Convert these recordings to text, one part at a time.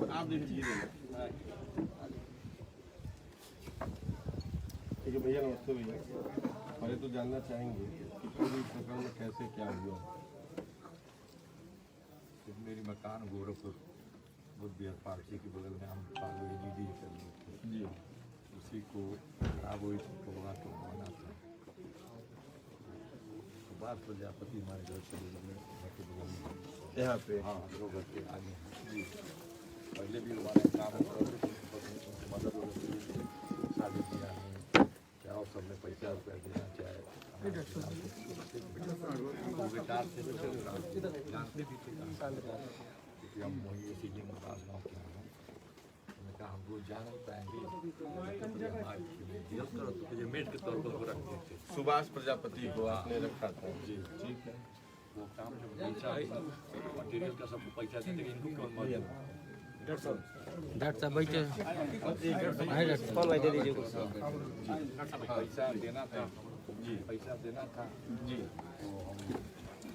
आप देखिए ठीक है भैया, नमस्ते भैया। पहले तो जानना चाहेंगे कि पूरी प्रकरण में कैसे क्या हुआ। मेरी मकान गोरखपुर बुद्ध विहार पार्टी के बगल में हम डी कर लिए थे जी, उसी को खराब हुई तो बना था। सुभाष प्रजापति हमारे घर के बगल में यहाँ पे हाँ दो घर के आगे हैं जी। पहले भी हमारे काम करते थे, मदद शादी ब्याह में क्या और सबने पैसा रुपया देना चाहे बेकार से जानते भी थे क्योंकि हम वही इसी के पास गाँव के हैं। हमने कहा हम रोज जा नहीं पाएंगे हेल्प करो तो मुझे मेट के तौर पर रख देते। सुभाष प्रजापति को आपने रखा था जी, ठीक है। वो काम जो पैसा मटेरियल का सबको पैसा देते इनको कौन मौजूद डॉक्टर साहब बैठे पैसा देना था जी, पैसा देना था जी।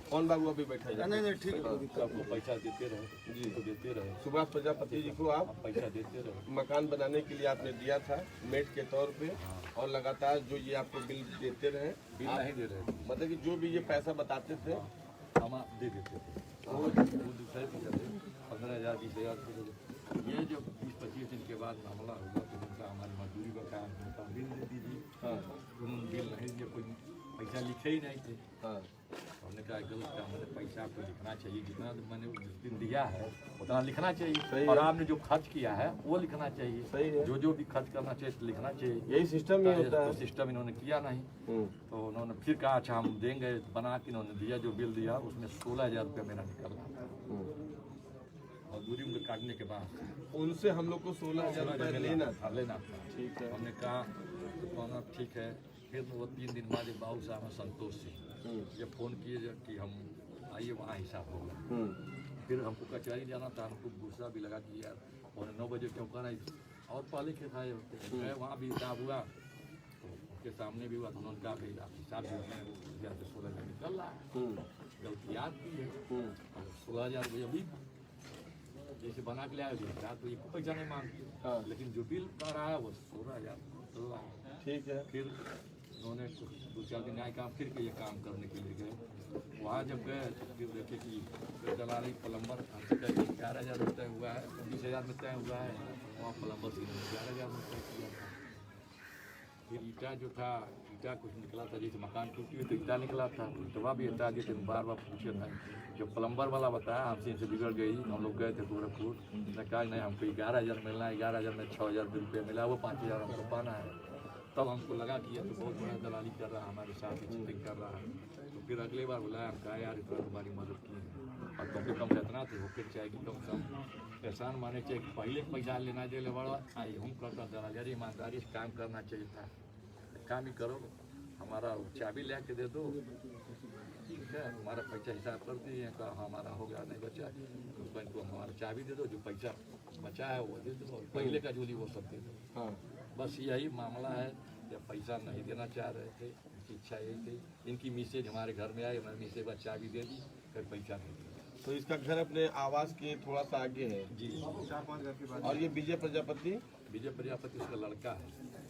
कौन बाबू अभी बैठा है? नहीं ठीक है, सबको पैसा देते रहे जी, तो देते रहे। सुभाष प्रजापति जी को आप पैसा देते रहे। मकान बनाने के लिए आपने दिया था मेट के तौर पे, और लगातार जो ये आपको बिल देते रहे, बिल नहीं दे रहे थे, मतलब कि जो भी ये पैसा बताते थे हम दे देते थे। वो दूसरे को करते 15,000 20,000। ये जो 20-25 दिन के बाद मामला हुआ तो उनका हमारी मजदूरी का काम होता बिल दे दीजिए। हाँ उन्होंने बिल नहीं दिया, कोई पैसा लिखे ही नहीं थे। हाँ हमने कहा गलत काम है, पैसा आपको लिखना चाहिए, जितना मैंने जिस दिन दिया है उतना लिखना चाहिए, और आपने जो खर्च किया है वो लिखना चाहिए। सही है। जो भी खर्च करना चाहिए तो लिखना चाहिए। यही सिस्टम ही होता है। तो सिस्टम इन्होंने किया नहीं, तो उन्होंने फिर कहा अच्छा हम देंगे, बना के इन्होंने दिया। जो बिल दिया उसमें 16,000 रुपया मेरा निकल रहा था मजदूरी उनके काटने के बाद। उनसे हम लोग को 16,000 रुपये लेना था। ठीक है। हमने कहा तो कहना ठीक है। फिर वो 3 दिन बाद बाबू साहब हैं संतोष सिंह जब फ़ोन किए कि हम आइए वहाँ हिसाब होगा। फिर हमको कचहरी जाना था, हमको गुस्सा भी लगा कि यार 9 बजे क्यों कर रहे, और पहले के खाए होते हैं। वहाँ भी हिसाब हुआ तो उनके सामने भी हुआ तो उन्होंने कहा भाई आप हिसाब जो है 16,000 निकल रहा है, गलती याद की है। 16,000 रुपये अभी जैसे बना के ले आए तो एक पैसा नहीं मांगते, लेकिन जो बिल कर रहा है वो 16,000 निकल रहा है। ठीक है। फिर उन्होंने 2-4 दिन आए काम, फिर के ये काम करने के लिए गए। वहाँ जब गए तो फिर देखे कि दलाली प्लम्बर हमसे कहे 11,000 में तय हुआ है, 20,000 में तय हुआ है। वहाँ प्लम्बर से 11,000 में तय किया था। फिर ईटा जो था, ईटा कुछ निकला था, जैसे मकान टूटी हुई तो ईटा निकला था, ईटवा भी हटा दिए थे। बार बार पूछे था, जब प्लम्बर वाला बताया हमसे इनसे बिगड़ गई। हम लोग गए थे गोरखपुर, ने कहा नहीं हमको 11,000 मिलना है, 11,000 में 6,000 रुपये मिला, वो 5,000 हमको पाना है। तब हमको लगा कि ये तो बहुत बड़ा दलाली कर रहा है, हमारे साथ चीटिंग कर रहा है। तो फिर अगले बार बुलाया, हम कहा यार इतना तुम्हारी मदद की है और कम से कम इतना तो होकर चाहिए कि कम से कम एहसान माने चाहिए कि पहले पैसा लेना चाहिए बड़ा आई हम करता दलाली ईमानदारी से काम करना चाहिए था। काम ही करो, हमारा चाबी ला के दे दो, ठीक है, हमारा पैसा हिसाब कर दिए, कहा हमारा हो गया नहीं बचा तो बैंक को हमारा चाबी दे दो, जो पैसा बचा है वो दे दो, पहले का जोली वो सब दे दो। बस यही मामला है। जब पैसा नहीं देना चाह रहे थे, इनकी इच्छा यही थी। इनकी मैसेज हमारे घर में आई, मैंने मैसेज बाद चाबी दे दी, फिर पैसा नहीं दिया। तो इसका घर अपने आवास के थोड़ा सा आगे है जी, 4-5 घर के बाद। और ये विजय प्रजापति उसका लड़का है,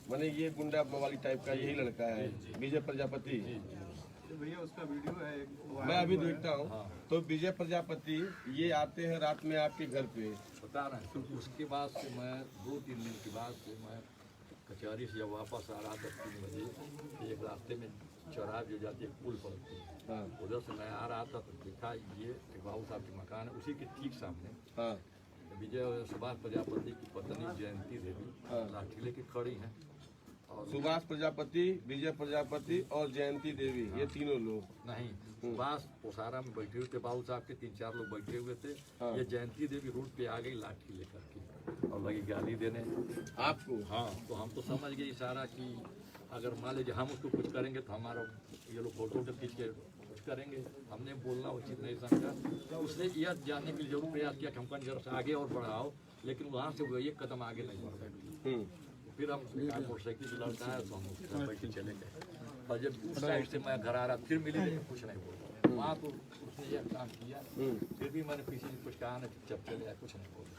मैंने ये गुंडा वाली टाइप का यही लड़का है विजय प्रजापति। भैया उसका वीडियो है मैं अभी देखता हूँ। तो विजय प्रजापति ये आते हैं रात में आपके घर पे, बता रहे हैं। फिर उसके बाद से मैं 2-3 दिन के बाद से मैं कचहरी से जब वापस आ रहा था 3 बजे, एक रास्ते में चौराहा जो जाती है पुल पड़ती है, उधर से मैं आ रहा था तो देखा ये बाबू साहब के मकान है, उसी के ठीक सामने विजय सुभाष प्रजापति की पत्नी जयंती देवी लाठी लेके खड़ी हैं। और सुभाष प्रजापति, विजय प्रजापति और जयंती देवी, ये तीनों लोग नहीं, सुभाष पोसारा में बैठे हुए थे, बाबू साहब के 3-4 लोग बैठे हुए थे। ये जयंती देवी रोड पे आ गई लाठी लेकर के और लगी गाली देने आपको। हाँ, तो हम तो समझ गए इशारा कि अगर मान लीजिए हम उसको कुछ करेंगे तो हमारा ये लोग फोटो खींच के कुछ करेंगे। हमने बोलना उचित नहीं समझा, तो उसने यह जानने के लिए जरूर प्रयास किया कि हमको जरा आगे और बढ़ाओ, लेकिन वहाँ से वो एक कदम आगे नहीं बढ़ सके। फिर हम मोटरसाइकिल से लड़का है तो हम बैठ के चले गए, और जब उस साइड से मैं घर आ रहा फिर मिली, लेकिन कुछ नहीं बोला। वहाँ तो उसने यह काम किया, फिर भी मैंने किसी ने कुछ कहा नहीं, चुपचाप चले आए, कुछ नहीं बोला।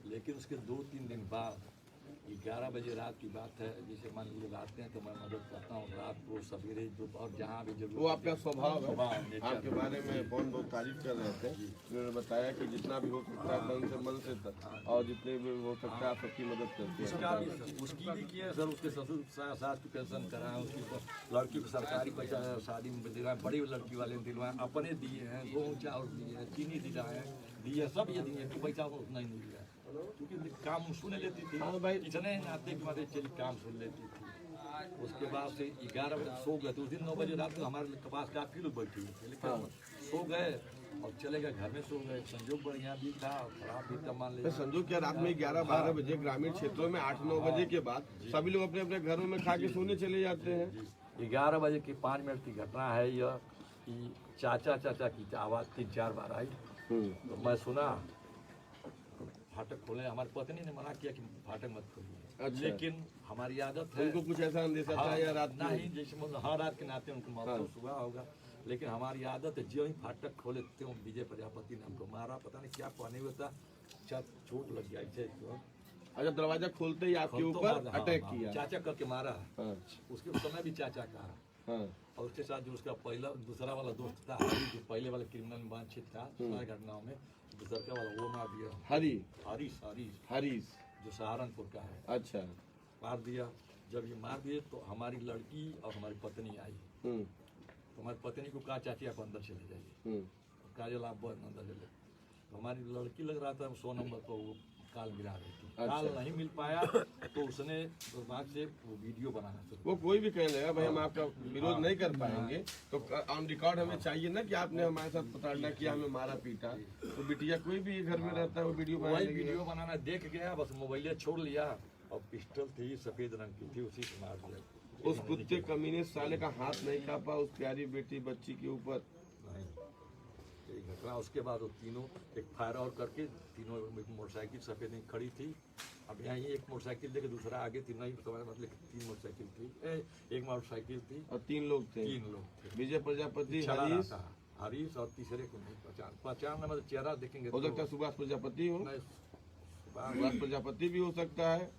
लेकिन उसके 2-3 दिन बाद 11 बजे रात की बात है, जैसे मान लोग आते हैं तो मैं मदद करता हूँ रात को सवेरे दोपहर जहाँ भी जरूरत। वो आपका स्वभाव है। नेचर आपके बारे में कौन बहुत तारीफ कर रहे थे, उन्होंने बताया कि जितना भी हो सकता है तन से मन से और जितने भी हो सकता है आप सबकी मदद करते हैं। उसका भी सर, उसकी भी किया सर, उसके ससुर सास की पेंशन कराएं, उसकी लड़की को सरकारी पैसा शादी में दिलवाएं, बड़ी लड़की वाले ने दिलवाएं, अपने दिए हैं, गेहूँ चावल दिए हैं, चीनी दिलाए दिए, सब ये दिए, तो पैसा उतना ही नहीं दिया क्योंकि काम सुन लेती थी। हाँ भाई, इतने नाते के बाद चली काम सुन लेती थी। उसके बाद से 11 बजे सो गए, तो उस दिन 9 बजे रात को हमारे पास काफी लोग बैठे हुए थे, लेकिन सो गए और चले गए, घर में सो गए। संजोग बढ़िया भी था, खराब भी था, मान लीजिए। संजोग क्या रात में 11-12 बजे ग्रामीण क्षेत्रों में 8-9 बजे के बाद सभी लोग अपने अपने घरों में खा के सोने चले जाते हैं। 11 बजे की 5 मिनट की घटना है यह कि चाचा की आवाज़ 3-4 बार आई, तो मैं सुना फाटक खोले। हमारी पत्नी ने मना किया कि फाटक मत खोलिए। अच्छा। लेकिन हमारी आदत है, उनको कुछ ऐसा अंदेशा था या रात में? नहीं, जैसे मतलब हाँ रात के नाते उनको महसूस हुआ होगा, लेकिन हमारी आदत है जो ही फाटक खोले त्यों विजय प्रजापति ने हमको मारा। पता नहीं क्या पानी हुआ था, चोट लग गया ऐसे। अच्छा, दरवाजा खोलते ही आपके ऊपर अटैक किया? चाचा करके मारा। हाँ। उसके समय भी चाचा का। हाँ। और उसके साथ जो उसका दूसरा वाला दोस्त था हरी, जो पहले वाले क्रिमिनल में वांछित था सारी घटनाओं में, दूसरा वाला वो मार दिया। हरीश जो सहारनपुर का है। अच्छा। मार दिया। जब ये मार दिए तो हमारी लड़की और हमारी पत्नी आई। तो हमारी पत्नी को कहा चाची आप अंदर चले जाइए, काजल आप अंदर चले। तो हमारी लड़की लग रहा था 100 नंबर पर वो काल गिरा रही थी। अच्छा। काल नहीं मिल पाया तो उसने दुर्भाग से वो वीडियो बनाना शुरू। वो कोई भी कहने लगा भाई हम आपका विरोध नहीं कर पाएंगे, तो ऑन रिकॉर्ड हमें चाहिए ना कि आपने हमारे साथ प्रताड़ना किया, हमें मारा पीटा। तो बिटिया कोई भी घर में रहता है वो वीडियो बनाना देख गया, बस मोबाइल छोड़ लिया और पिस्टल थी सफेद रंग की थी, उसी से मार दिया। उस कुत्ते कमीने साले का हाथ नहीं कापा उस प्यारी बेटी बच्ची के ऊपर। घटना उसके बाद वो तीनों एक फायर और करके तीनों मोटरसाइकिल सफेद नहीं खड़ी थी। अब यहाँ एक मोटरसाइकिल लेके दूसरा आगे, तीनों ही मतलब 3 मोटरसाइकिल थी, एक मोटरसाइकिल थी और 3 लोग थे। विजय प्रजापति, हरीश और तीसरे को नहीं पहचान मतलब चेहरा देखेंगे हो सकता है सुभाष प्रजापति हो। सुभाष प्रजापति भी हो सकता है,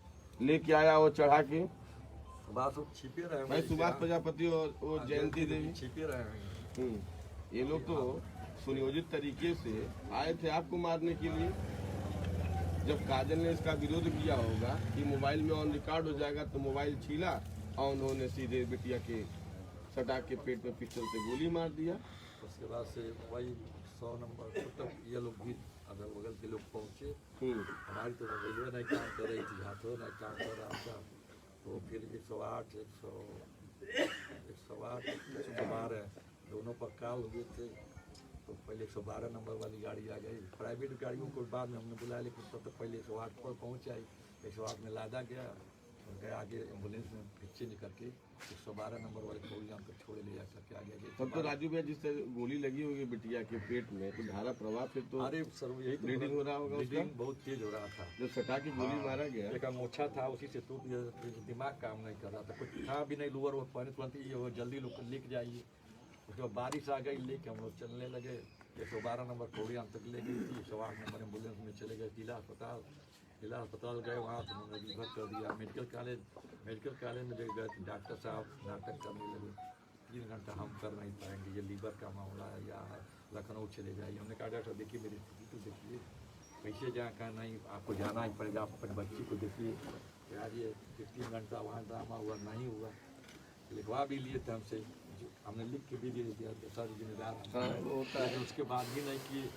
लेके आया वो चढ़ा के। सुभाष छिपे रहे भाई, सुभाष प्रजापति और वो जयंती देवी छिपे रहे हैं। ये लोग तो सुनियोजित तरीके से आए थे आपको मारने के लिए। जब काजल ने इसका विरोध किया होगा कि मोबाइल में ऑन रिकॉर्ड हो जाएगा, तो मोबाइल छीला और उन्होंने सीधे बिटिया के सटा के पेट में पिस्टल से गोली मार दिया। उसके बाद से वही 100 नंबर तक ये लोग भी अगल बगल के लोग पहुँचे। हमारी तो रेलवे नहीं काम कर रही थी, हाथों नहीं काम कर रहा था। तो फिर 108, 112 दोनों पर कॉल हुए थे। तो पहले 112 नंबर वाली गाड़ी आ गई। प्राइवेट गाड़ियों को बाद में हमने बुलाया, लेकिन तब तक पहले 108 पर पहुँच आई। 108 में लादा गया, उनके आगे एम्बुलेंस में खींचे निकल के 112 नंबर वाले प्रोग्राम को छोड़े ले जा करके आगे गए। तब तो राजू भैया जिससे गोली लगी होगी बिटिया के पेट में, तो धारा प्रवाह फिर तो अरे सर यही तो ब्लीडिंग हो रहा होगा। ब्लीडिंग बहुत तेज हो रहा था। जब सटा के गोली मारा गया, एक अंगोछा था उसी से टूट गया, दिमाग काम नहीं कर रहा था, कुछ था भी नहीं। लोअर वो पहले तुरंत ये जल्दी लोग लेके जाइए। उसके बाद बारिश आ गई, लेके हम लोग चलने लगे। 112 नंबर कोड़ियाम तक ले गई थी। 108 नंबर एम्बुलेंस में चले गए जिला अस्पताल गए, वहाँ तो उन्होंने रिफर कर दिया मेडिकल कॉलेज में गए। डॉक्टर साहब नाटक करने लगे, 3 घंटा हम कर नहीं पाएंगे, ये लीवर का मामला है, या लखनऊ चले जाइए। हमने कहा डॉक्टर देखिए मेरी स्थिति तो देखिए, कैसे जहाँ कहा नहीं आपको जाना ही पड़ेगा, आप अपने बच्ची को देखिए। यार ये 3 घंटा वहाँ ड्रामा हुआ, नहीं हुआ। लिखवा भी लिए थे हमसे, हमने लिख के भी दे दिया, सारी जिम्मेदार होता है। उसके बाद भी नहीं किए।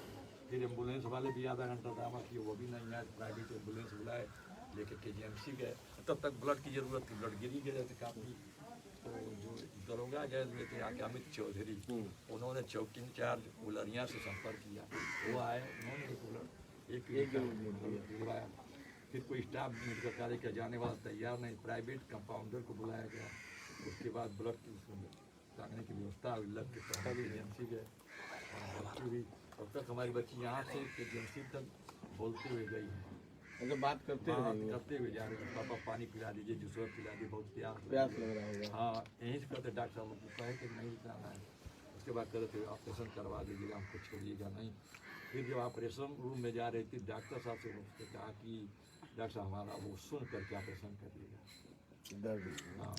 फिर एम्बुलेंस वाले भी आधा घंटा ड्रामा किए, वो भी नहीं आए। प्राइवेट एम्बुलेंस बुलाए, लेके KGMC गए। तब तक ब्लड की ज़रूरत थी, ब्लड गिरी गए थे काफ़ी। तो जो दरोगा गए हुए थे यहाँ के अमित चौधरी, उन्होंने चौकी इंचार्ज उलरिया से संपर्क किया। वो आए, उन्होंने एक बुलाया। फिर कोई स्टाफ मेडिकल कॉलेज का जाने वाला तैयार नहीं, प्राइवेट कंपाउंडर को बुलाया गया। उसके बाद ब्लड की टांगने की व्यवस्था हुई, लग के KGMC गए, बच्ची हुई। तब तक हमारी बच्ची यहाँ से KGMC तक बोलते हुए गई है। मतलब बात करते हुए जा रहे हैं, पापा पानी पिला दीजिए, जूस पिला दीजिए, बहुत प्यास लग रहा होगा। हाँ, यहीं से कहते डॉक्टर साहब कहे कि नहीं जाना है। उसके बाद कहते ऑपरेशन करवा दीजिएगा, हमको छोड़िएगा नहीं। फिर जब ऑपरेशन रूम में जा रही थी डॉक्टर साहब से उसने कहा कि डॉक्टर साहब हमारा वो सुन करके ऑपरेशन करिएगा। दर्द हाँ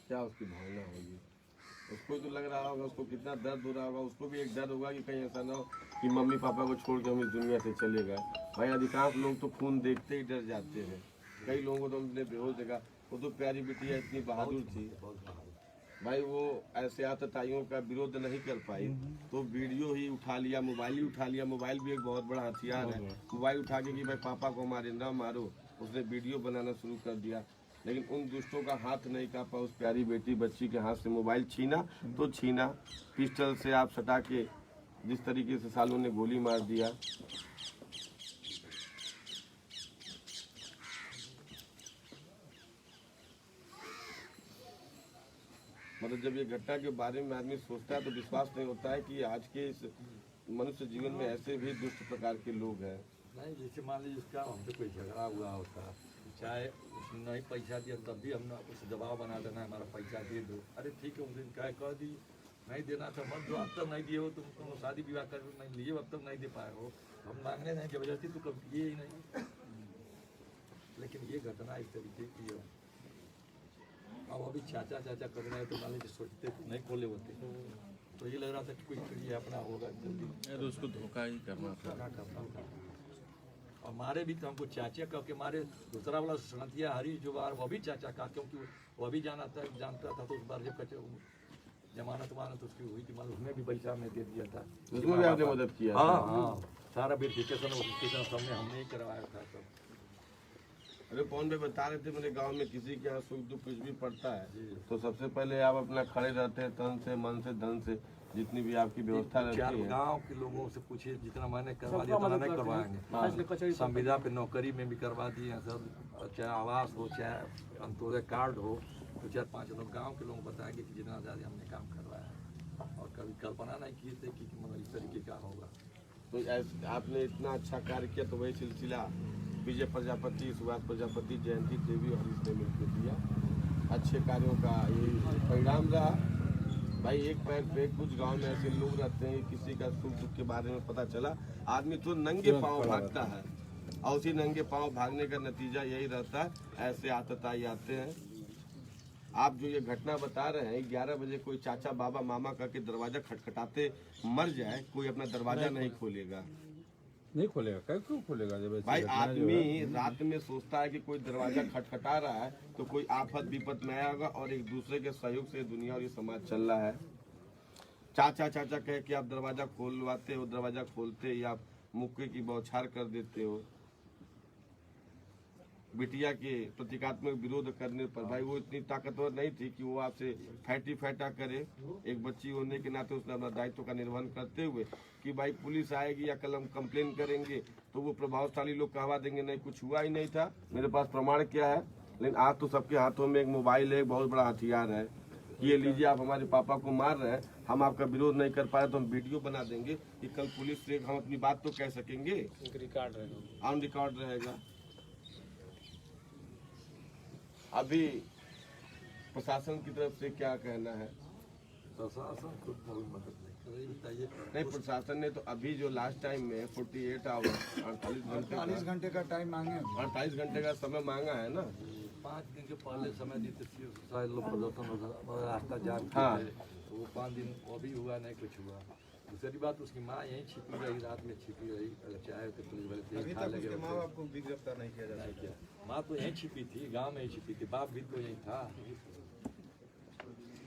क्या उसकी भावना होगी, उसको तो लग रहा होगा, उसको कितना दर्द हो रहा होगा, उसको भी एक डर होगा कि कहीं ऐसा ना हो कि मम्मी पापा को छोड़ के हम इस दुनिया से चले गए। भाई अधिकांश लोग तो खून देखते ही डर जाते हैं, कई लोगों को तो हमने बेहोश देखा। वो तो प्यारी बिटिया इतनी बहादुर थी बहुत बहादुर। भाई, वो ऐसे आतताइयों का विरोध नहीं कर पाई तो वीडियो ही उठा लिया, मोबाइल ही उठा लिया। मोबाइल भी एक बहुत बड़ा हथियार है। मोबाइल उठा के कि भाई पापा को मारे ना मारो, उसने वीडियो बनाना शुरू कर दिया। लेकिन उन दुष्टों का हाथ नहीं कांपा, उस प्यारी बेटी बच्ची के हाथ से मोबाइल छीना तो छीना, पिस्टल से आप सटा के जिस तरीके से सालों ने गोली मार दिया। मतलब जब ये घटना के बारे में आदमी सोचता है तो विश्वास नहीं होता है कि आज के इस मनुष्य जीवन में ऐसे भी दुष्ट प्रकार के लोग हैं। नहीं, जैसे मान लीजिए उसका हमसे कोई झगड़ा हुआ होता, चाहे उसने नहीं पैसा दिया तब भी हमने उस दबाव बना देना हमारा पैसा दे दो। अरे ठीक है, उस दिन क्या कह दी नहीं देना था, मत दो, अब तक नहीं दिए हो, तुम शादी विवाह कर नहीं लिए, अब तक नहीं दे पाए हो, हम मांगने नहीं जबरदस्ती तो कभी किए ही नहीं। लेकिन ये घटना इस तरीके की है। अब अभी चाचा चाचा कर रहे हैं तो मान लीजिए सोचते तो नहीं खोले होते, तो ये लग रहा था कि कोई चीज़ अपना होगा जल्दी तो उसको धोखा ही करना था। क्या करता था। और मारे भी तो हमको चाचा कह के मारे। दूसरा वाला सनतिया हरी जो बार वो भी चाचा का, क्योंकि वो भी जानता था तो उस बार जब कचे जमानत वानत उसकी हुई थी, मतलब उसमें भी पैसा में दे दिया था, उसमें भी आपने मदद किया। हाँ हाँ, सारा वेरिफिकेशन सबने हमने ही करवाया था सब। अरे कौन भाई बता रहे थे मेरे गांव में किसी के यहाँ सुख दुख कुछ भी पड़ता है तो सबसे पहले आप अपना खड़े रहते हैं, तन से मन से धन से जितनी भी आपकी व्यवस्था रहती चार है। गांव के लोगों से पूछिए, जितना मैंने करवा दिया उतना नहीं करवाएंगे। संविदा पे नौकरी में भी करवा दिए हैं सब, चाहे आवास हो चाहे अंत्योदय कार्ड हो, तो 4-5 लोग गांव के लोग बताएंगे कि जितना ज़्यादा हमने काम करवाया है। और कभी कल्पना नहीं किए थे कि मतलब इस तरीके का होगा। तो आपने इतना अच्छा कार्य किया तो वही सिलसिला विजय प्रजापति, सुभाष प्रजापति, जयंती देवी और इसने मिलकर दिया। अच्छे कार्यों का ये परिणाम रहा। भाई एक पैर पे कुछ गांव में ऐसे लोग रहते हैं, किसी का सुख दुख के बारे में पता चला आदमी तो नंगे पांव भागता है, और उसी नंगे पांव भागने का नतीजा यही रहता है, ऐसे आतताई आते हैं। आप जो ये घटना बता रहे हैं, 11 बजे कोई चाचा बाबा मामा करके दरवाजा खटखटाते मर जाए, कोई अपना दरवाजा नहीं खोलेगा। नहीं खोलेगा, क्यों खोलेगा? जब भाई आदमी रात में सोचता है कि कोई दरवाजा खटखटा रहा है तो कोई आफत विपत में आया होगा, और एक दूसरे के सहयोग से दुनिया और ये समाज चल रहा है। चाचा चाचा कह के आप दरवाजा खोलवाते हो, दरवाजा खोलते ही आप मुक्के की बौछार कर देते हो। बिटिया के प्रतीकात्मक विरोध करने पर भाई वो इतनी ताकतवर नहीं थी कि वो आपसे फैटी फैटा करे। एक बच्ची होने के नाते उसने अपना दायित्व का निर्वहन करते हुए कि भाई पुलिस आएगी या कल हम कंप्लेन करेंगे तो वो प्रभावशाली लोग कहवा देंगे नहीं कुछ हुआ ही नहीं था, मेरे पास प्रमाण क्या है। लेकिन आज तो सबके हाथों में एक मोबाइल है, एक बहुत बड़ा हथियार है। ये लीजिए, आप हमारे पापा को मार रहे हैं, हम आपका विरोध नहीं कर पाए तो हम वीडियो बना देंगे कि कल पुलिस से हम अपनी बात तो कह सकेंगे, रिकॉर्ड रहेगा, ऑन रिकॉर्ड रहेगा। अभी प्रशासन की तरफ से क्या कहना है? प्रशासन खुद बहुत मदद नहीं कर रही, बताइए। नहीं, प्रशासन ने तो अभी जो लास्ट टाइम में 48 आवर 48 घंटे का टाइम मांगे, 48 घंटे का समय मांगा है ना। 5 दिन के पहले समय देते थे, शायद लोग प्रदर्शन रास्ता जाम हाँ। तो वो 5 दिन वो भी हुआ नहीं कुछ हुआ। दूसरी बात उसकी माँ यहीं छिपी रही, रात में छिपी रही, अगर चाहे तो पुलिस वाले अभी खा तक लगे उसके माँ बाप को भी गिरफ्तार नहीं किया जा नहीं सका। किया। माँ तो यहीं छिपी थी, गांव में ही छिपी थी, बाप भी तो यहीं था।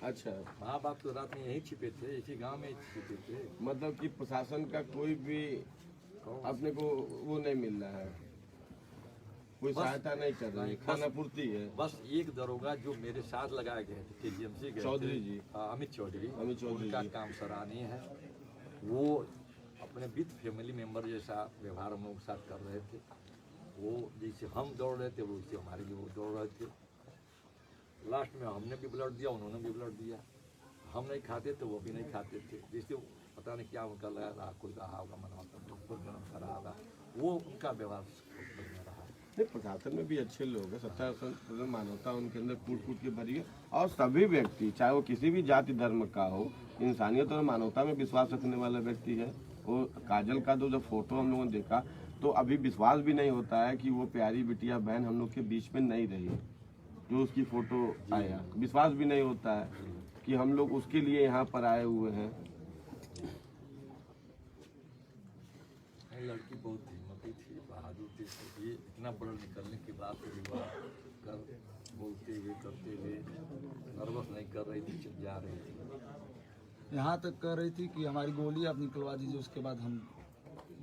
अच्छा, माँ बाप तो रात में यहीं छिपे थे, इसी गांव में ही छिपे थे। मतलब कि प्रशासन का कोई भी अपने को वो नहीं मिल रहा है, कोई सहायता नहीं कर रही है, खाना पूर्ति है। बस एक दरोगा जो मेरे साथ लगाए गए थे TGMC के चौधरी जी, अमित चौधरी, अमित चौधरी उनका जी। काम सराहनीय है। वो अपने विद फैमिली मेंबर जैसा व्यवहार हम लोग के साथ कर रहे थे। वो जैसे हम दौड़ रहे थे वैसे हमारे लिए वो दौड़ रहे थे। लास्ट में हमने भी ब्लड दिया, उन्होंने भी ब्लड दिया। हम नहीं खाते थे, वो भी नहीं खाते थे। जैसे पता नहीं क्या उनका लगा रहा, कोई रहा होगा मना तो जन्म कर रहा होगा, वो उनका व्यवहार बढ़िया रहा। नहीं, प्रशासन में भी अच्छे लोग हैं, 70% मानवता उनके अंदर कूट कूट के भरी है। और सभी व्यक्ति चाहे वो किसी भी जाति धर्म का हो, इंसानियत और मानवता में विश्वास रखने वाला व्यक्ति है। वो काजल का तो जब फोटो हम लोगों ने देखा तो अभी विश्वास भी नहीं होता है कि वो प्यारी बिटिया बहन हम लोग के बीच में नहीं रही, जो उसकी फोटो आया। विश्वास भी नहीं होता है कि हम लोग उसके लिए यहाँ पर आए हुए हैं। लड़की बहुत हिम्मती थी, बहादुर थी, ये इतना बड़ा निकलने के बाद विवाह कर बोलते हुए करते हुए नर्वस नहीं कर रही थी, चुप जा रही थी। यहाँ तक कह रही थी कि हमारी गोली आप निकलवा दीजिए, उसके बाद हम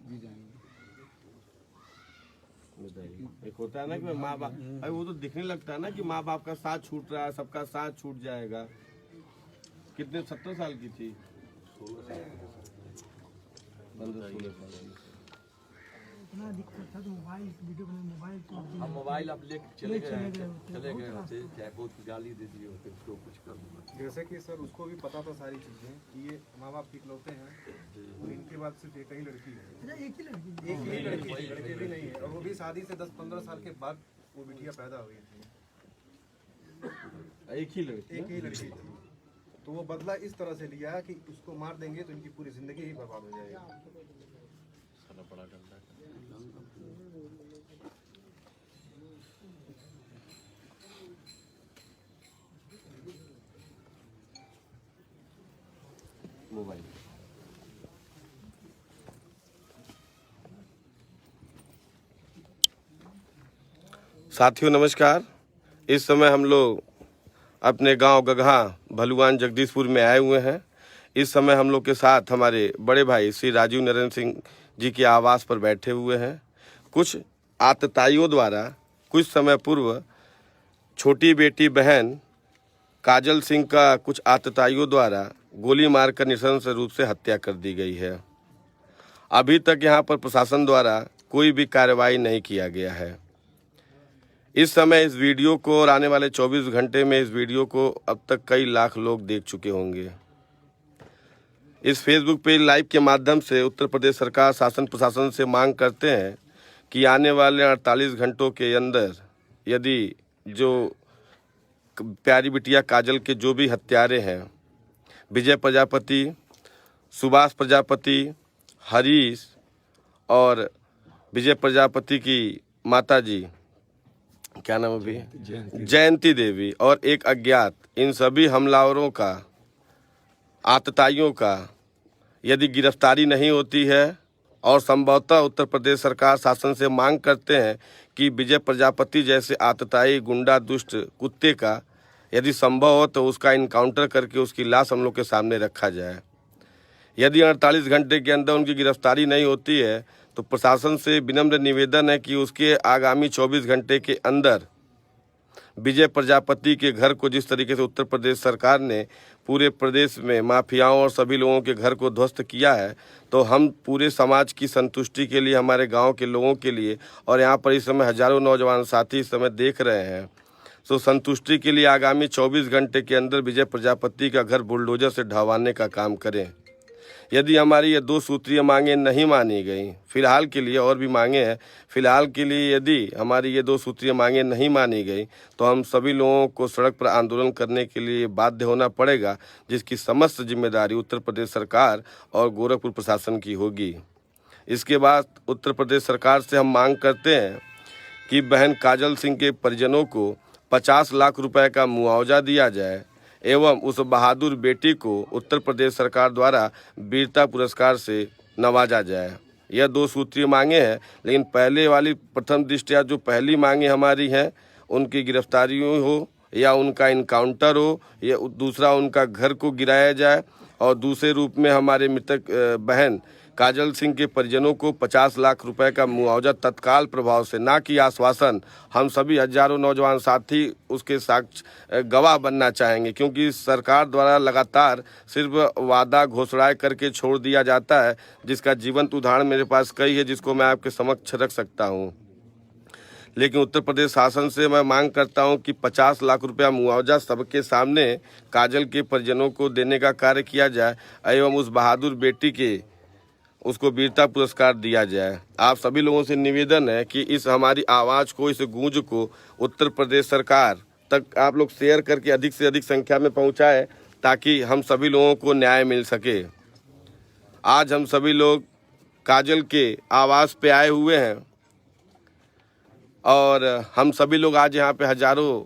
भी जाएंगे। एक होता है ना कि माँ बाप, अरे वो तो दिखने लगता है ना कि माँ बाप का साथ छूट रहा है, सबका साथ छूट जाएगा। कितने 70 साल की थी? 15-16 साल। इतना दिक्कत था तो मोबाइल वीडियो बने, मोबाइल तो हम मोबाइल आप लेके चले गए होते, चाहे बहुत गाली दे दिए होते, उसको कुछ कर दूंगा। जैसे कि सर उसको भी पता था सारी चीजें कि ये माँ बाप की इकलौते हैं और इनके बाद सिर्फ एक ही लड़की है, एक ही लड़की एक ही लड़की है, लड़के भी नहीं है, और वो भी शादी से 10-15 साल के बाद वो बिटिया पैदा हुई थी, एक ही लड़की थी। तो वो बदला इस तरह से लिया कि उसको मार देंगे तो इनकी पूरी जिंदगी ही बर्बाद हो जाएगी। मोबाइल साथियों नमस्कार। इस समय हम लोग अपने गांव गगहा भलुआन जगदीशपुर में आए हुए हैं। इस समय हम लोग के साथ हमारे बड़े भाई श्री राजीव नरेंद्र सिंह जी के आवास पर बैठे हुए हैं। कुछ आतताइयों द्वारा कुछ समय पूर्व छोटी बेटी बहन काजल सिंह का कुछ आतताइयों द्वारा गोली मारकर नृशंस रूप से हत्या कर दी गई है। अभी तक यहां पर प्रशासन द्वारा कोई भी कार्रवाई नहीं किया गया है। इस समय इस वीडियो को और आने वाले 24 घंटे में इस वीडियो को अब तक कई लाख लोग देख चुके होंगे। इस फेसबुक पेज लाइव के माध्यम से उत्तर प्रदेश सरकार शासन प्रशासन से मांग करते हैं कि आने वाले 48 घंटों के अंदर यदि जो प्यारी बिटिया काजल के जो भी हत्यारे हैं, विजय प्रजापति, सुभाष प्रजापति, हरीश और विजय प्रजापति की माताजी क्या नाम अभी जयंती देवी और एक अज्ञात, इन सभी हमलावरों का, आतताइयों का यदि गिरफ्तारी नहीं होती है और संभवतः उत्तर प्रदेश सरकार शासन से मांग करते हैं कि विजय प्रजापति जैसे आतताई गुंडा दुष्ट कुत्ते का यदि संभव हो तो उसका इनकाउंटर करके उसकी लाश हम लोग के सामने रखा जाए। यदि 48 घंटे के अंदर उनकी गिरफ्तारी नहीं होती है तो प्रशासन से विनम्र निवेदन है कि उसके आगामी 24 घंटे के अंदर विजय प्रजापति के घर को, जिस तरीके से उत्तर प्रदेश सरकार ने पूरे प्रदेश में माफियाओं और सभी लोगों के घर को ध्वस्त किया है, तो हम पूरे समाज की संतुष्टि के लिए, हमारे गांव के लोगों के लिए, और यहाँ पर इस समय हजारों नौजवान साथी इस समय देख रहे हैं, तो संतुष्टि के लिए आगामी 24 घंटे के अंदर विजय प्रजापति का घर बुलडोजर से ढहवाने का काम करें। यदि हमारी ये 2 सूत्रीय मांगें नहीं मानी गई, फिलहाल के लिए और भी मांगे हैं, फिलहाल के लिए यदि हमारी ये 2 सूत्रीय मांगें नहीं मानी गई तो हम सभी लोगों को सड़क पर आंदोलन करने के लिए बाध्य होना पड़ेगा, जिसकी समस्त जिम्मेदारी उत्तर प्रदेश सरकार और गोरखपुर प्रशासन की होगी। इसके बाद उत्तर प्रदेश सरकार से हम मांग करते हैं कि बहन काजल सिंह के परिजनों को 50 लाख रुपए का मुआवजा दिया जाए एवं उस बहादुर बेटी को उत्तर प्रदेश सरकार द्वारा वीरता पुरस्कार से नवाजा जाए। यह 2 सूत्रीय मांगे हैं, लेकिन पहले वाली प्रथम दृष्टया जो पहली मांगे हमारी हैं, उनकी गिरफ्तारी हो या उनका इनकाउंटर हो या दूसरा उनका घर को गिराया जाए, और दूसरे रूप में हमारे मृतक बहन काजल सिंह के परिजनों को 50 लाख रुपए का मुआवजा तत्काल प्रभाव से, ना कि आश्वासन। हम सभी हजारों नौजवान साथी उसके साक्ष्य गवाह बनना चाहेंगे, क्योंकि सरकार द्वारा लगातार सिर्फ वादा घोषणाएं करके छोड़ दिया जाता है, जिसका जीवंत उदाहरण मेरे पास कई है, जिसको मैं आपके समक्ष रख सकता हूं। लेकिन उत्तर प्रदेश शासन से मैं मांग करता हूं कि 50 लाख रुपया मुआवजा सबके सामने काजल के परिजनों को देने का कार्य किया जाए एवं उस बहादुर बेटी के उसको वीरता पुरस्कार दिया जाए। आप सभी लोगों से निवेदन है कि इस हमारी आवाज़ को, इस गूंज को उत्तर प्रदेश सरकार तक आप लोग शेयर करके अधिक से अधिक संख्या में पहुंचाए, ताकि हम सभी लोगों को न्याय मिल सके। आज हम सभी लोग काजल के आवास पे आए हुए हैं और हम सभी लोग आज यहाँ पे हजारों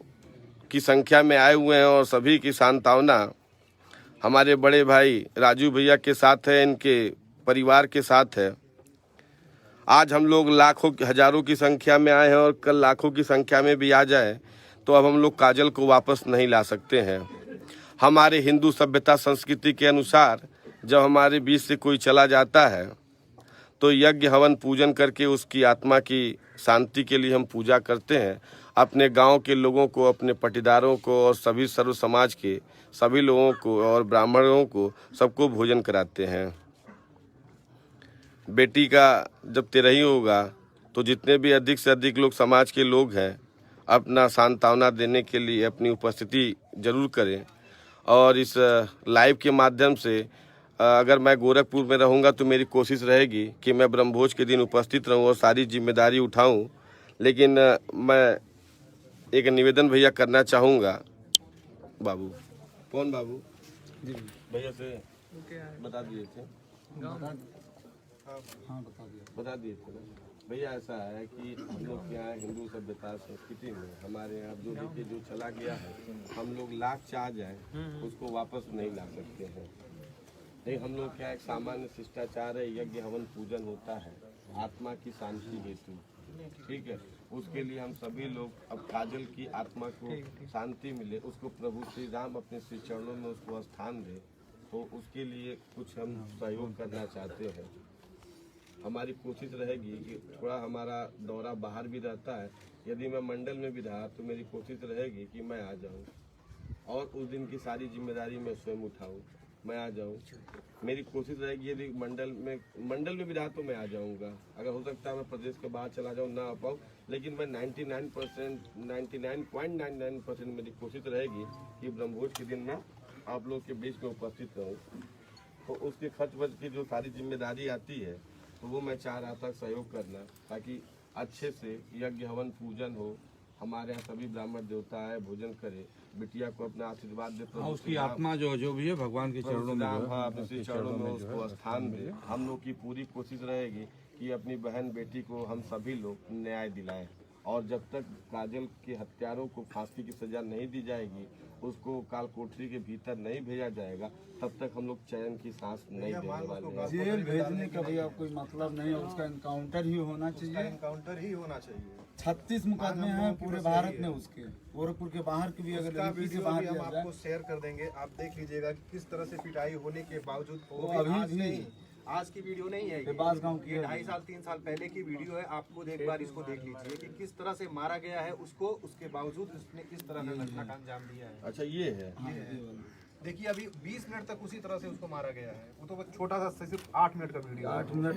की संख्या में आए हुए हैं और सभी की सांत्वना हमारे बड़े भाई राजू भैया के साथ है, इनके परिवार के साथ है। आज हम लोग लाखों हजारों की संख्या में आए हैं और कल लाखों की संख्या में भी आ जाए तो अब हम लोग काजल को वापस नहीं ला सकते हैं। हमारे हिंदू सभ्यता संस्कृति के अनुसार जब हमारे बीच से कोई चला जाता है तो यज्ञ हवन पूजन करके उसकी आत्मा की शांति के लिए हम पूजा करते हैं। अपने गांव के लोगों को, अपने पटीदारों को और सभी सर्व समाज के सभी लोगों को और ब्राह्मणों को सबको भोजन कराते हैं। बेटी का जब तेरही होगा तो जितने भी अधिक से अधिक लोग समाज के लोग हैं अपना सांत्वना देने के लिए अपनी उपस्थिति जरूर करें। और इस लाइव के माध्यम से अगर मैं गोरखपुर में रहूंगा तो मेरी कोशिश रहेगी कि मैं ब्रह्मभोज के दिन उपस्थित रहूं और सारी जिम्मेदारी उठाऊं। लेकिन मैं एक निवेदन भैया करना चाहूँगा। बाबू कौन बाबू जी भैया से बता दिए थे, हाँ बता दिए थे ना भैया। ऐसा है कि हम लोग के यहाँ हिंदू सभ्यता संस्कृति में हमारे यहाँ जो देखिए जो चला गया है हम लोग लाख चाह जाए उसको वापस नहीं ला सकते हैं। नहीं, हम लोग क्या एक सामान्य शिष्टाचार है, यज्ञ हवन पूजन होता है आत्मा की शांति हेतु, ठीक है। उसके लिए हम सभी लोग अब काजल की आत्मा को शांति मिले, उसको प्रभु श्री राम अपने श्री चरणों में उसको स्थान दे, तो उसके लिए कुछ हम सहयोग करना चाहते हैं। हमारी कोशिश रहेगी कि थोड़ा हमारा दौरा बाहर भी रहता है, यदि मैं मंडल में भी रहा तो मेरी कोशिश रहेगी कि मैं आ जाऊं और उस दिन की सारी जिम्मेदारी मैं स्वयं उठाऊं, मैं आ जाऊं। मेरी कोशिश रहेगी यदि मंडल में भी रहा तो मैं आ जाऊंगा। अगर हो सकता है मैं प्रदेश के बाहर चला जाऊं, ना आ पाऊँ, लेकिन मैं 99.99% मेरी कोशिश रहेगी कि ब्रह्मभोज के दिन मैं आप लोग के बीच में उपस्थित रहूँ। तो उसके खर्च वर्च की जो सारी जिम्मेदारी आती है तो वो मैं चाह रहा था सहयोग करना, ताकि अच्छे से यज्ञ हवन पूजन हो, हमारे यहाँ सभी ब्राह्मण देवता है भोजन करे, बिटिया को अपना आशीर्वाद दे, उसकी आत्मा जो भी है भगवान के चरणों में, हाँ अपने चरणों में उसको स्थान दे। हम लोग की पूरी कोशिश रहेगी कि अपनी बहन बेटी को हम सभी लोग न्याय दिलाएं और जब तक काजल के हत्यारों को फांसी की सजा नहीं दी जाएगी, उसको काल कोठरी के भीतर नहीं भेजा जाएगा, तब तक हम लोग चैन की सांस नहीं देने वाले हैं। जेल भेजने का भैया कोई मतलब नहीं है, उसका इनकाउंटर ही होना चाहिए। 36 मुकदमे हैं पूरे भारत में उसके, गोरखपुर के बाहर के भी, अगर यूपी के बाहर हम आपको शेयर कर देंगे, आप देख लीजिएगा कि किस तरह से पिटाई होने के बावजूद वो अभी भी आज की वीडियो नहीं है, ये बासगांव की 2.5 साल 3 साल पहले की वीडियो है। आप खुद एक बार इसको देख लीजिए कि किस तरह से मारा गया है उसको, उसके बावजूद उसने किस तरह का घटना का अंजाम दिया है। अच्छा ये है, देखिए अभी 20 मिनट तक उसी तरह से उसको मारा गया है। वो तो छोटा सा सिर्फ 8 मिनट का वीडियो, 8 मिनट।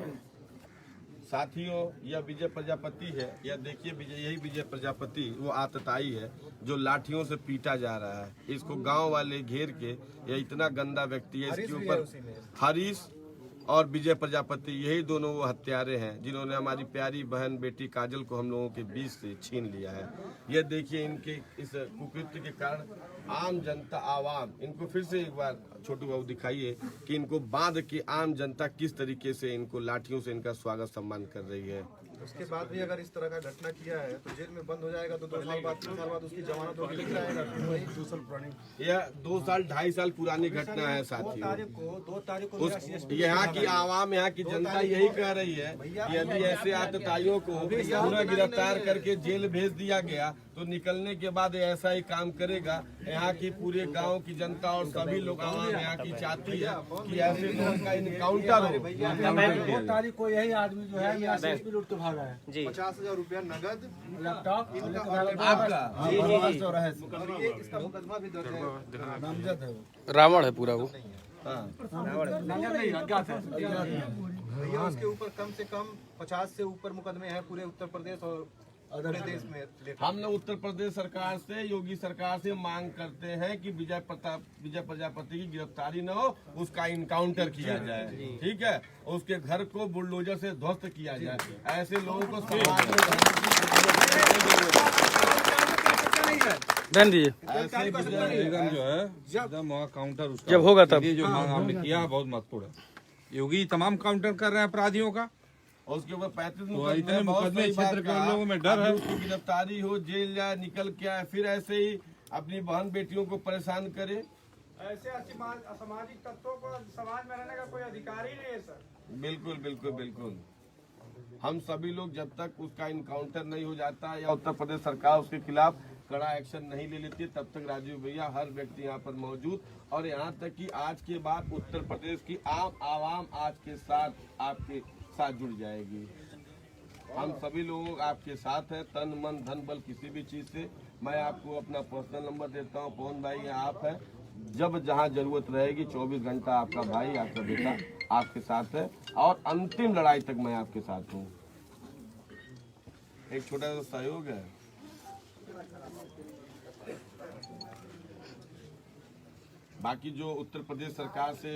साथियों यह विजय प्रजापति है, यह देखिए यही विजय प्रजापति वो आतताई है जो लाठियों से पीटा जा रहा है। इसको गांव वाले घेर के, यह इतना गंदा व्यक्ति है, इसके ऊपर हरीश और विजय प्रजापति यही दोनों वो हत्यारे हैं जिन्होंने हमारी प्यारी बहन बेटी काजल को हम लोगों के बीच से छीन लिया है। यह देखिए इनके इस कुकृत्य के कारण आम जनता आवाम, इनको फिर से एक बार छोटू बाबू दिखाइए कि इनको बांध के आम जनता किस तरीके से इनको लाठियों से इनका स्वागत सम्मान कर रही है। उसके बाद भी अगर इस तरह का घटना किया है तो जेल में बंद हो जाएगा, तो 2 साल बाद 3 साल बाद उसकी जमानत होगी, लिख जाएगा। यह 2 साल 2.5 साल पुरानी घटना है साथियों। 2 तारीख को यहाँ की आवाम, यहाँ की जनता यही कह रही है कि यदि ऐसे आतताइयों को पुनः गिरफ्तार करके जेल भेज दिया गया तो निकलने के बाद ऐसा ही काम करेगा। यहाँ की पूरे गांव की जनता और सभी लोग आवाम यहाँ की चाहती है कि ऐसे लोगों का इनकाउंटर हो। 2 तारीख को यही आदमी जो है यहाँ से लूट के भागा है। 50,000 रुपया नगद, लैपटॉप आपका ये इसका मुकदमा भी दर्ज है, नामजद है वो। रावण है पूरा वो। भैया उसके ऊपर कम से कम 50 से ऊपर मुकदमे हैं पूरे उत्तर प्रदेश और पूरे देश में। हम लोग उत्तर प्रदेश सरकार से, योगी सरकार से मांग करते हैं कि विजय प्रजापति की गिरफ्तारी न हो, उसका इनकाउंटर किया जाए, ठीक है। उसके घर को बुलडोजर से ध्वस्त किया जाए। ऐसे लोगों को समाज में रहने दीजिए, ऐसे जो है एकदम वहाँ काउंटर उसका जब होगा तब। ये जो मांग आपने किया बहुत महत्वपूर्ण है। योगी तमाम काउंटर कर रहे हैं अपराधियों का। और उसके ऊपर 35 तो इतने मुकदमे क्षेत्र के लोगों में डर है। उसकी गिरफ्तारी हो, जेल जाए, निकल के आए, फिर ऐसे ही अपनी बहन बेटियों को परेशान करे। ऐसे असामाजिक तत्वों को समाज में रहने का कोई अधिकार ही नहीं है सर। बिल्कुल बिल्कुल बिल्कुल। हम सभी लोग जब तक उसका इनकाउंटर नहीं हो जाता या उत्तर प्रदेश सरकार उसके खिलाफ कड़ा एक्शन नहीं ले लेती, तब तक राजीव भैया हर व्यक्ति यहाँ पर मौजूद, और यहाँ तक कि आज के बाद उत्तर प्रदेश की आम आवाम आज के साथ आपके साथ जुड़ जाएगी। हम सभी लोग आपके साथ हैं, तन मन धन बल किसी भी चीज से। मैं आपको अपना पर्सनल नंबर देता हूँ, पवन भाई ये आप है, जब जहाँ जरूरत रहेगी 24 घंटा आपका भाई, आपका बेटा आपके साथ है, और अंतिम लड़ाई तक मैं आपके साथ हूँ। एक छोटा सा सहयोग है। बाकी जो उत्तर प्रदेश सरकार से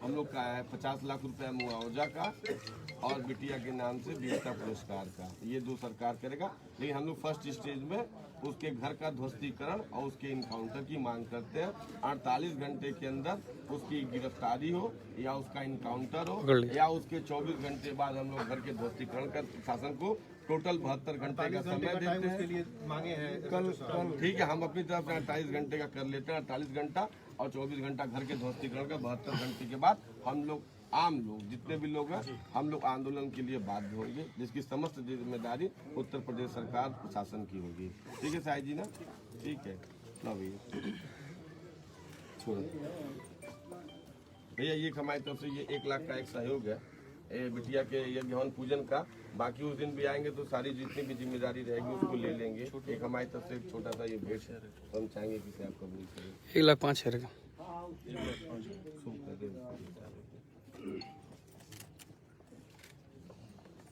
हम लोग का है 50 लाख रुपया मुआवजा का और बिटिया के नाम से वीरता पुरस्कार का, ये 2 सरकार करेगा। लेकिन हम लोग फर्स्ट स्टेज में उसके घर का ध्वस्तीकरण और उसके इनकाउंटर की मांग करते हैं। 48 घंटे के अंदर उसकी गिरफ्तारी हो या उसका इनकाउंटर हो या उसके 24 घंटे बाद हम लोग घर के ध्वस्तीकरण कर शासन को टोटल 72 घंटे का समय देते हैं। मांगे हैं कल ठीक है, हम अपनी तरफ से 48 घंटे का कर लेते हैं, 48 घंटा और 24 घंटा घर के ध्वस्तीकरण का। 72 घंटे के बाद हम लोग आम लोग जितने भी लोग हैं हम लोग आंदोलन के लिए बाध्य होंगे, जिसकी समस्त जिम्मेदारी उत्तर प्रदेश सरकार प्रशासन की होगी। ठीक है साई जी ना, ठीक है ना भैया, छोड़ो भैया। ये हमारी तरफ से ये 1 लाख का एक सहयोग है बिटिया के यज्ञ हवन पूजन का। बाकी उस दिन भी आएंगे तो सारी जितनी भी जिम्मेदारी रहेगी उसको ले लेंगे। एक हमारी तरफ से एक छोटा सा ये भेंट है, तो हम चाहेंगे कि आप कबूल करें। 1,05,000 का।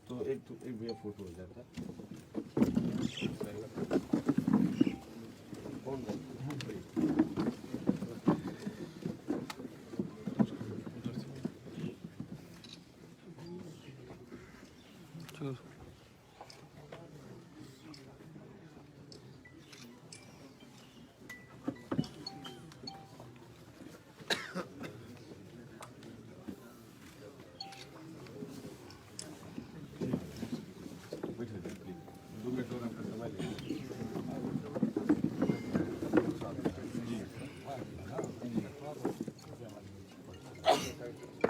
तो एक भैया फोटो हो जाता है।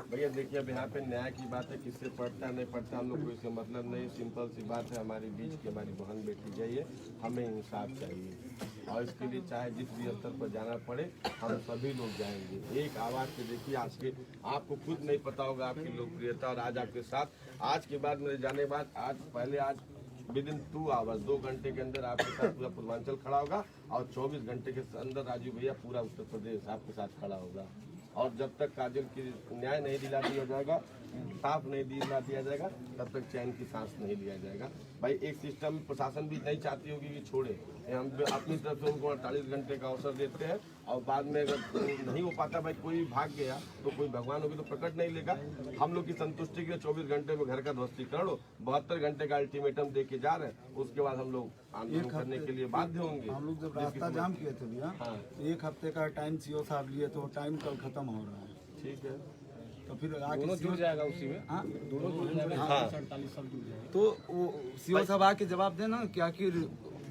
भैया देखिए, अब यहाँ पे न्याय की बात है, किससे पढ़ता नहीं पढ़ता हम लोग को इससे मतलब नहीं। सिंपल सी बात है, हमारे बीच की हमारी बहन बेटी चाहिए, हमें इंसाफ चाहिए, और इसके लिए चाहे जिस भी स्तर पर जाना पड़े हम सभी लोग जाएंगे। एक आवाज़ से देखिए, आपको खुद नहीं पता होगा आपकी लोकप्रियता, और आज आपके साथ आज के बाद मेरे जाने बाद आज विदिन 2 आवर्स 2 घंटे के अंदर आपके साथ पूरा पूर्वांचल खड़ा होगा, और 24 घंटे के अंदर राजीव भैया पूरा उत्तर प्रदेश आपके साथ खड़ा होगा। और जब तक काजल की न्याय नहीं दिला दिया जाएगा, इंसाफ नहीं दिला दिया जाएगा, तब तक चैन की सांस नहीं लिया जाएगा। भाई एक सिस्टम प्रशासन भी नहीं चाहती होगी कि छोड़े, हम अपनी तरफ से उनको 48 घंटे का अवसर देते हैं, और बाद में अगर नहीं हो पाता, भाई कोई भाग गया तो कोई भगवान होगी तो प्रकट नहीं लेगा। हम लोग की संतुष्टि के लिए 24 घंटे में घर का ध्वस्तीकरण हो, 72 घंटे का अल्टीमेटम दे के जा रहे हैं, उसके बाद हम लोग आंदोलन करने के लिए बाध्य होंगे। हम लोग जब रास्ता जाम किए थे भैया, 1 हफ्ते का टाइम सीओ साहब लिए, तो टाइम कल खत्म हो रहा है। ठीक है, तो फिर आगे जुड़ जाएगा उसी में। हाँ, दोनों जुड़ जाएगा। हाँ। तो वो सीओ साहब आके जवाब देना कि आखिर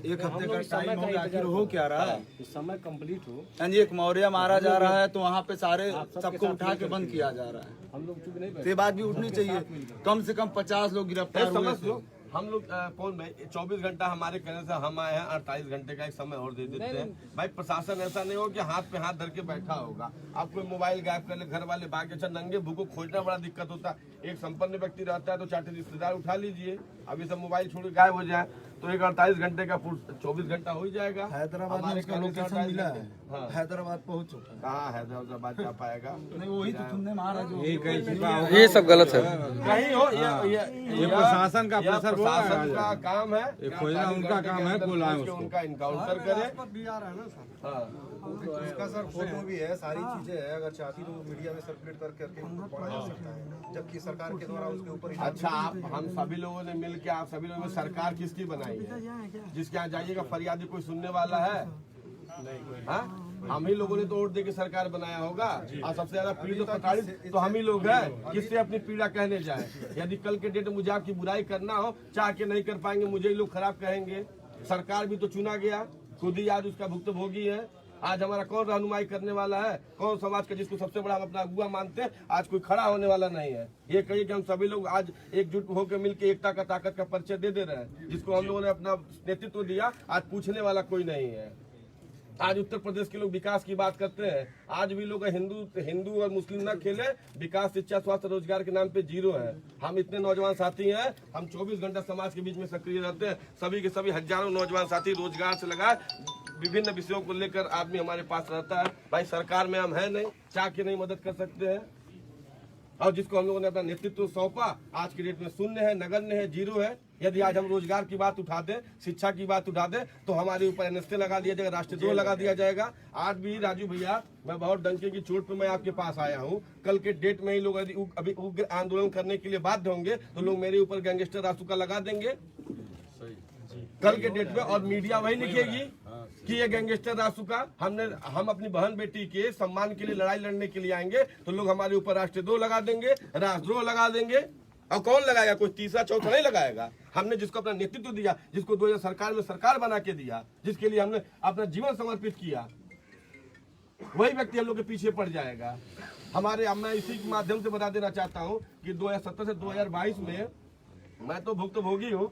1 हफ्ते का टाइम हो गया, आखिर हो क्या रहा है, समय कंप्लीट हो। यानी एक मौर्य मारा जा रहा है तो वहाँ पे सारे सबको उठा के बंद किया जा रहा है। हम लोग चुप नहीं, ये बात भी उठनी चाहिए, कम से कम 50 लोग गिरफ्तार हुए समझ लो। हम लोग कौन भाई 24 घंटा हमारे कहने से हम आए हैं, 48 घंटे का एक समय और दे देते हैं। भाई प्रशासन ऐसा नहीं हो कि हाथ पे हाथ धर के बैठा होगा। आप कोई मोबाइल गायब कर ले, घर वाले बाकी अच्छा नंगे भूखों खोजना बड़ा दिक्कत होता है। एक संपन्न व्यक्ति रहता है तो 4 रिश्तेदार उठा लीजिए, अभी सब मोबाइल छोड़ के गायब हो जाए तो एक 48 घंटे का 24 घंटा हो ही जाएगा। हैदराबाद में उसका लोकेशन मिला है, हैदराबाद पहुंच चुका है। कहाँ हैदराबाद जा पाएगा? नहीं, वही तो तुमने मारा जो ये सब गलत है। कहीं हो ये प्रशासन का प्रेशर वो है, प्रशासन का काम है, ये खोजना उनका काम है, बुलाएं उसको। उनका इनकाउंटर करे। भी आ रहा है ना सर। हाँ, इसका सर फोटो भी है, सारी चीजें है, अगर चाहती तो मीडिया में सर्कुलेट करके पढ़ा जा सकता है, जबकि सरकार के द्वारा उसके ऊपर। अच्छा, आप हम सभी लोगों ने मिल के, आप सभी लोगों ने सरकार किसकी बनाई है? जिसके यहाँ जाइएगा फरियादी कोई सुनने वाला है? हाँ, हम ही लोगों ने तो वोट दे के सरकार बनाया होगा और सबसे ज्यादा पीड़ित प्रताड़ित तो हम ही लोग हैं। किससे अपनी पीड़ा कहने जाए? यदि कल के डेट में मुझे आपकी बुराई करना हो, चाह के नहीं कर पाएंगे, मुझे ही लोग खराब कहेंगे। सरकार भी तो चुना गया, खुद ही आज उसका भुक्तभोगी है। आज हमारा कौन रहनुमाई करने वाला है? कौन समाज का जिसको सबसे बड़ा हम अपना अगुआ मानते हैं, आज कोई खड़ा होने वाला नहीं है। ये कहिए कि हम सभी लोग आज एकजुट होकर मिलकर एकता का ताकत का परिचय दे रहे हैं। जिसको हम लोगों ने अपना नेतृत्व दिया, आज पूछने वाला कोई नहीं है। आज उत्तर प्रदेश के लोग विकास की बात करते हैं, आज भी लोग हिंदू और मुस्लिम न खेले, विकास, शिक्षा, स्वास्थ्य, रोजगार के नाम पे जीरो है। हम इतने नौजवान साथी हैं, हम 24 घंटा समाज के बीच में सक्रिय रहते हैं। सभी के सभी हजारों नौजवान साथी रोजगार से लगा विभिन्न विषयों को लेकर आदमी हमारे पास रहता है। भाई सरकार में हम है नहीं, चाह के नहीं मदद कर सकते हैं। और जिसको हम लोगों ने अपना नेतृत्व सौंपा, आज की डेट में शून्य है, नगण्य है, जीरो है। यदि आज हम रोजगार की बात उठा दें, शिक्षा की बात उठा दें, तो हमारे ऊपर NSA लगा दिया जाएगा, राष्ट्रद्रोह लगा दिया जाएगा। आज भी राजू भैया, मैं बहुत डंके की चोट पे मैं आपके पास आया हूँ। कल के डेट में ही लोग यदि अभी उग्र आंदोलन करने के लिए बाध्य होंगे तो लोग मेरे ऊपर गैंगस्टर रासुका लगा देंगे कल के डेट में, और मीडिया वही लिखेगी कि ये गैंगस्टर रासुका। हम अपनी बहन बेटी के सम्मान के लिए लड़ाई लड़ने के लिए आएंगे तो लोग हमारे ऊपर राष्ट्रद्रोह लगा देंगे, राष्ट्रद्रोह लगा देंगे। और कौन लगाएगा? कोई तीसरा चौथा नहीं लगाएगा। हमने जिसको अपना नेतृत्व दिया, जिसको 2000 सरकार में सरकार बना के दिया, जिसके लिए हमने अपना जीवन समर्पित किया, वही व्यक्ति हम लोग के पीछे पड़ जाएगा। मैं इसी के माध्यम से बता देना चाहता हूँ कि 2017 से 2022 में मैं तो भुक्तभोगी हूँ।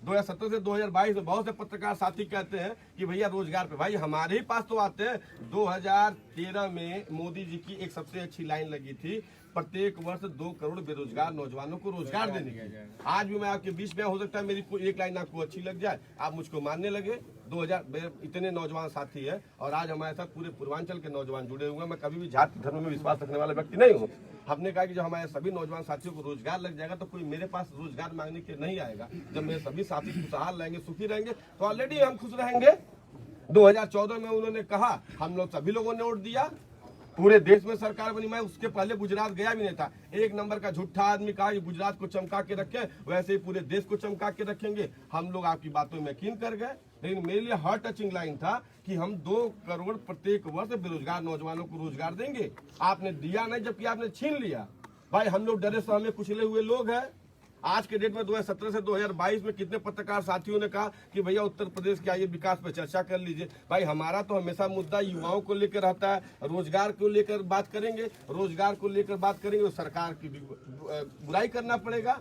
2017 से 2022 में बहुत से पत्रकार साथी कहते हैं कि भैया रोजगार पे, भाई हमारे ही पास तो आते हैं। 2013 में मोदी जी की एक सबसे अच्छी लाइन लगी थी, प्रत्येक वर्ष 2 करोड़ बेरोजगार नौजवानों को रोजगार देने की। आज भी मैं आपके बीच में, हो सकता है मेरी कोई एक लाइन आपको अच्छी लग जाए, आप मुझको मानने लगे। 2000 इतने नौजवान साथी है और आज हमारे साथ पूरे पूर्वांचल के नौजवान जुड़े हुए हैं। मैं कभी भी जाति धर्म में विश्वास रखने वाला व्यक्ति नहीं हूँ। हमने कहा कि जब हमारे सभी नौजवान साथियों को रोजगार लग जाएगा तो कोई मेरे पास रोजगार मांगने के नहीं आएगा। जब मेरे सभी साथी खुशहाल रहेंगे, सुखी रहेंगे, तो ऑलरेडी हम खुश रहेंगे। 2014 में उन्होंने कहा, हम लोग सभी लोगों ने वोट दिया, पूरे देश में सरकार बनी। मैं उसके पहले गुजरात गया भी नहीं था। एक नंबर का झूठा आदमी कहा कि गुजरात को चमका के रखें, वैसे ही पूरे देश को चमका के रखेंगे। हम लोग आपकी बातों में यकीन कर गए, लेकिन मेरे लिए हार्ट टचिंग लाइन था कि हम 2 करोड़ प्रत्येक वर्ष बेरोजगार नौजवानों को रोजगार देंगे। आपने दिया नहीं, जबकि आपने छीन लिया। भाई हम लोग डरे से हमें कुचले हुए लोग हैं। आज के डेट में 2017 से 2022 में कितने पत्रकार साथियों ने कहा कि भैया उत्तर प्रदेश के आइए, विकास पे चर्चा कर लीजिए। भाई हमारा तो हमेशा मुद्दा युवाओं को लेकर रहता है, रोजगार को लेकर बात करेंगे, रोजगार को लेकर बात करेंगे तो सरकार की बुराई करना पड़ेगा,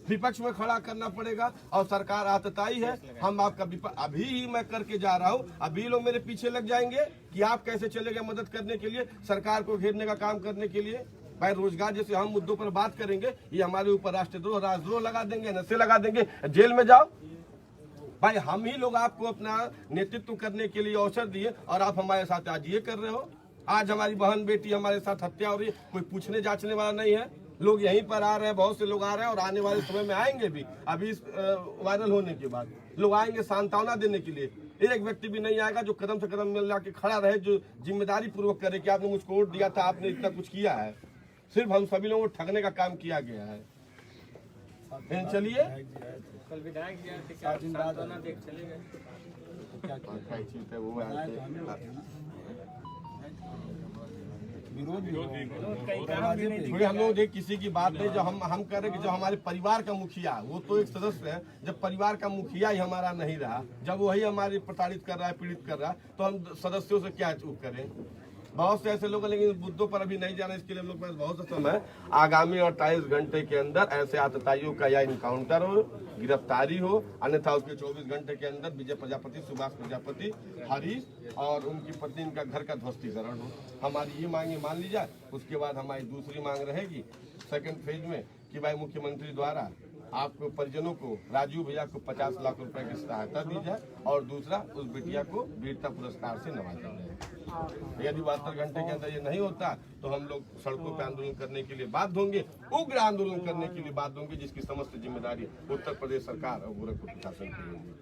विपक्ष में खड़ा करना पड़ेगा। और सरकार आतताई है, हम आपका अभी ही मैं करके जा रहा हूँ, अभी लोग मेरे पीछे लग जाएंगे कि आप कैसे चले गए मदद करने के लिए, सरकार को घेरने का काम करने के लिए। भाई रोजगार जैसे हम मुद्दों पर बात करेंगे, ये हमारे ऊपर राष्ट्रद्रोह लगा देंगे, NSA लगा देंगे, जेल में जाओ। भाई हम ही लोग आपको अपना नेतृत्व करने के लिए अवसर दिए और आप हमारे साथ आज ये कर रहे हो। आज हमारी बहन बेटी हमारे साथ हत्या हो रही है, कोई पूछने जांचने वाला नहीं है। लोग यहीं पर आ रहे हैं, बहुत से लोग आ रहे हैं और आने वाले समय में आएंगे भी। अभी इस वायरल होने के बाद लोग आएंगे सांत्वना देने के लिए। एक व्यक्ति भी नहीं आएगा जो कदम से कदम मिला के खड़ा रहे, जो जिम्मेदारी पूर्वक करे कि आपने मुझको वोट दिया था, आपने इतना कुछ किया है। सिर्फ हम सभी लोगों को ठगने का काम किया गया है। चलिए कल विधायक जी आए थे, क्या सांत्वना देख चले गए? हम लोग किसी की बात नहीं, जो हम कह रहे कि जो हमारे परिवार का मुखिया, वो तो एक सदस्य है। जब परिवार का मुखिया ही हमारा नहीं रहा, जब वही हमारी प्रताड़ित कर रहा है, पीड़ित कर रहा है, तो हम सदस्यों से क्या चूक करें? बहुत से ऐसे लोग, लेकिन मुद्दों पर अभी नहीं जाना, इसके लिए हम लोग पास बहुत सा समय। आगामी 28 घंटे के अंदर ऐसे आतताइयों का या इनकाउंटर हो, गिरफ्तारी हो, अन्यथा उसके 24 घंटे के अंदर विजय प्रजापति, सुभाष प्रजापति, हरीश और उनकी पत्नी, इनका घर का ध्वस्तीकरण हो। हमारी ये मांगे मान ली जाए। उसके बाद हमारी दूसरी मांग रहेगी सेकंड फेज में कि भाई मुख्यमंत्री द्वारा आपको परिजनों को, राजू भैया को 50 लाख रुपए की सहायता दी जाए और दूसरा उस बिटिया को वीरता पुरस्कार से नवाजा जाए। यदि 72 घंटे के अंदर ये नहीं होता तो हम लोग सड़कों पर आंदोलन करने के लिए बाध्य होंगे, उग्र आंदोलन करने के लिए बाध्य होंगे, जिसकी समस्त जिम्मेदारी उत्तर प्रदेश सरकार और गोरखपुर प्रशासन की होगी।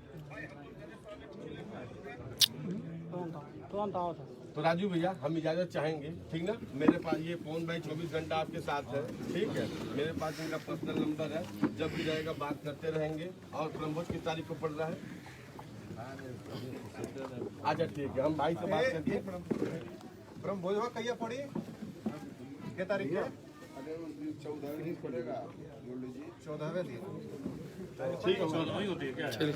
तो राजू भैया हम इजाजत चाहेंगे, ठीक ना? मेरे पास ये फोन भाई 24 घंटा आपके साथ है, ठीक है? मेरे पास इनका पर्सनल नंबर है, जब भी रहेगा बात करते रहेंगे। और ब्रह्मोत्सव किस तारीख को पड़ रहा है? अच्छा ठीक है, हम भाई से बात करके ब्रह्म भोजवा कहिया पड़ी के तारीख है 14वें दिन ठीक है। चलिए